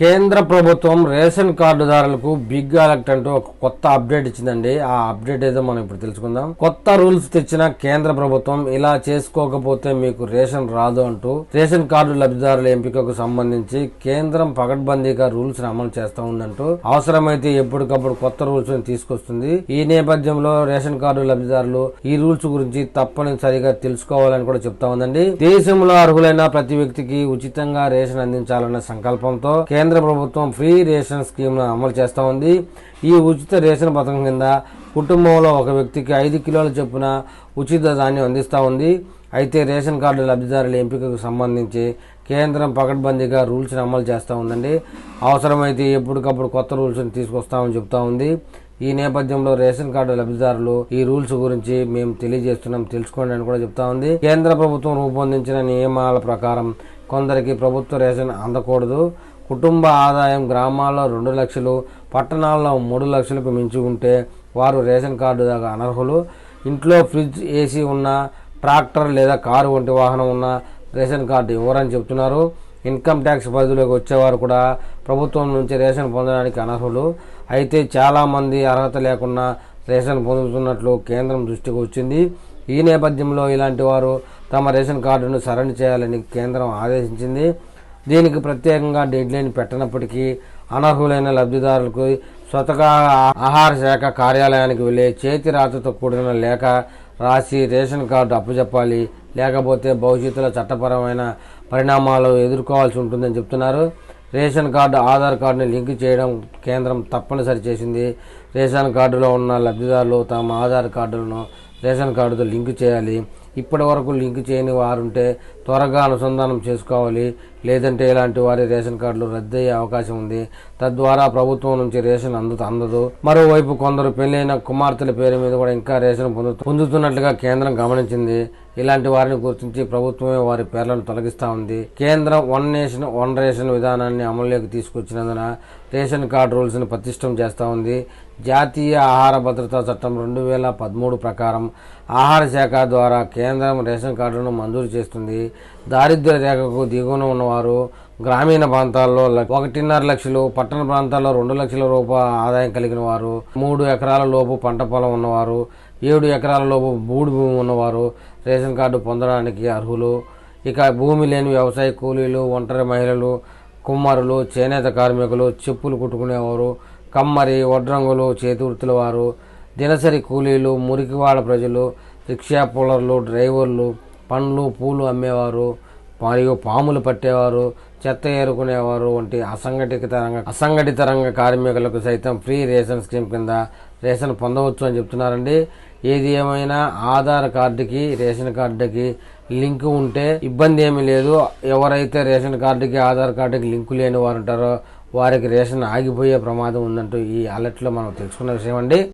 కేంద్ర ప్రభుత్వం ration కార్డుదారులకు big alert అంటూ ఒక కొత్త అప్డేట్ ఇచ్చిందండి. ఆ అప్డేట్ ఏదో మనం ఇప్పుడు తెలుసుకుందాం. కొత్త రూల్స్ తెచ్చిన కేంద్ర ప్రభుత్వం ఇలా చేసుకోకపోతే మీకు రేషన్ రాదు అంటూ రేషన్ కార్డు లబ్ధిదారుల ఎంపికకు సంబంధించి కేంద్రం పకడ్బందీగా రూల్స్ అమలు చేస్తా ఉందంటూ అవసరమైతే ఎప్పటికప్పుడు కొత్త రూల్స్ తీసుకొస్తుంది. ఈ నేపథ్యంలో రేషన్ కార్డు లబ్ధిదారులు ఈ రూల్స్ గురించి తప్పనిసరిగా తెలుసుకోవాలని కూడా చెప్తా ఉందండి. దేశంలో అర్హులైన ప్రతి వ్యక్తికి ఉచితంగా రేషన్ అందించాలన్న సంకల్పంతో కేంద్ర ప్రభుత్వం ఫ్రీ రేషన్ స్కీమ్ ను అమలు చేస్తా ఉంది. ఈ ఉచిత రేషన్ పథకం కింద కుటుంబంలో ఒక వ్యక్తికి 5 కిలోల చొప్పున ఉచిత ధాన్యం అందిస్తా ఉంది. అయితే రేషన్ కార్డు లబ్ధిదారుల ఎంపికకు సంబంధించి కేంద్రం పకడ్బందీగా రూల్స్ అమలు చేస్తూ ఉందండి. అవసరమైతే ఎప్పటికప్పుడు కొత్త రూల్స్ తీసుకొస్తామని చెప్తా ఉంది. ఈ నేపథ్యంలో రేషన్ కార్డు లబ్ధిదారులు ఈ రూల్స్ గురించి మేము తెలియజేస్తున్నాం, తెలుసుకోండి అని కూడా చెప్తా ఉంది. కేంద్ర ప్రభుత్వం రూపొందించిన నియమాల ప్రకారం కొందరికి ప్రభుత్వ రేషన్ అందకూడదు. కుటుంబ ఆదాయం గ్రామాల్లో 2 లక్షలు, పట్టణాల్లో 3 లక్షలకు మించి ఉంటే వారు రేషన్ కార్డు దాకా అనర్హులు. ఇంట్లో ఫ్రిడ్జ్, ఏసీ ఉన్న, ట్రాక్టర్ లేదా కారు వంటి వాహనం ఉన్న రేషన్ కార్డు ఇవ్వరని చెబుతున్నారు. ఇన్కమ్ ట్యాక్స్ పరిధిలోకి వచ్చేవారు కూడా ప్రభుత్వం నుంచి రేషన్ పొందడానికి అనర్హులు. అయితే చాలామంది అర్హత లేకుండా రేషన్ పొందుతున్నట్లు కేంద్రం దృష్టికి వచ్చింది. ఈ నేపథ్యంలో ఇలాంటి వారు తమ రేషన్ కార్డును సరెండర్ చేయాలని కేంద్రం ఆదేశించింది. దీనికి ప్రత్యేకంగా డెడ్లైన్ పెట్టనప్పటికీ అనర్హులైన లబ్ధిదారులకు స్వతగా ఆహార శాఖ కార్యాలయానికి వెళ్లి చేతి రాతతో కూడిన లేఖ రాసి రేషన్ కార్డు అప్పచెప్పాలి. లేకపోతే భవిష్యత్తులో చట్టపరమైన పరిణామాలు ఎదుర్కోవాల్సి ఉంటుందని చెప్తున్నారు. రేషన్ కార్డు ఆధార్ కార్డుని లింక్ చేయడం కేంద్రం తప్పనిసరి చేసింది. రేషన్ కార్డులో ఉన్న లబ్ధిదారులు తమ ఆధార్ కార్డులను రేషన్ కార్డుతో లింక్ చేయాలి. ఇప్పటి వరకు లింక్ చేయని వారుంటే త్వరగా అనుసంధానం చేసుకోవాలి. లేదంటే ఇలాంటి వారి రేషన్ కార్డులు రద్దయ్యే అవకాశం ఉంది. తద్వారా ప్రభుత్వం నుంచి రేషన్ అందదు. మరోవైపు కొందరు పెళ్లైన కుమార్తెల పేరు మీద కూడా ఇంకా రేషన్ పొందుతున్నట్లుగా కేంద్రం గమనించింది. ఇలాంటి వారిని గుర్తించి ప్రభుత్వమే వారి పేర్లను తొలగిస్తా ఉంది. కేంద్రం 1 నేషన్ 1 రేషన్ విధానాన్ని అమలులోకి తీసుకొచ్చినందున రేషన్ కార్డు రూల్స్ ని పటిష్టం చేస్తా ఉంది. జాతీయ ఆహార భద్రతా చట్టం 2013 ప్రకారం ఆహార శాఖ ద్వారా కేంద్రం రేషన్ కార్డును మంజూరు చేస్తుంది. దారిద్ర్య రేఖకు దిగువన ఉన్నవారు, గ్రామీణ ప్రాంతాల్లో 1.5 లక్షలు, పట్టణ ప్రాంతాల్లో 2 లక్షల రూపాయల ఆదాయం కలిగిన వారు, 3 ఎకరాల లోపు పంట పొలం ఉన్నవారు, 7 ఎకరాల లోపు బూడి భూమి ఉన్నవారు రేషన్ కార్డు పొందడానికి అర్హులు. ఇక భూమి లేని వ్యవసాయ కూలీలు, ఒంటరి మహిళలు, కుమ్మరులు, చేనేత కార్మికులు, చెప్పులు కుట్టుకునేవారు, కమ్మరి, వడ్రంగులు, చేతివృత్తుల వారు, దినసరి కూలీలు, మురికివాడ ప్రజలు, రిక్షా పుల్లర్లు, డ్రైవర్లు, పండ్లు పూలు అమ్మేవారు మరియు పాములు పట్టేవారు, చెత్త ఏరుకునేవారు వంటి అసంఘటిత రంగ కార్మికులకు సైతం ఫ్రీ రేషన్ స్కీమ్ కింద రేషన్ పొందవచ్చు అని చెప్తున్నారండి. ఏది ఏమైనా ఆధార్ కార్డుకి రేషన్ కార్డుకి లింక్ ఉంటే ఇబ్బంది ఏమీ లేదు. ఎవరైతే రేషన్ కార్డుకి ఆధార్ కార్డుకి లింకు లేని వారు ఉంటారో వారికి రేషన్ ఆగిపోయే ప్రమాదం ఉందంటూ ఈ అలర్ట్లో మనం తెలుసుకున్న విషయం అండి.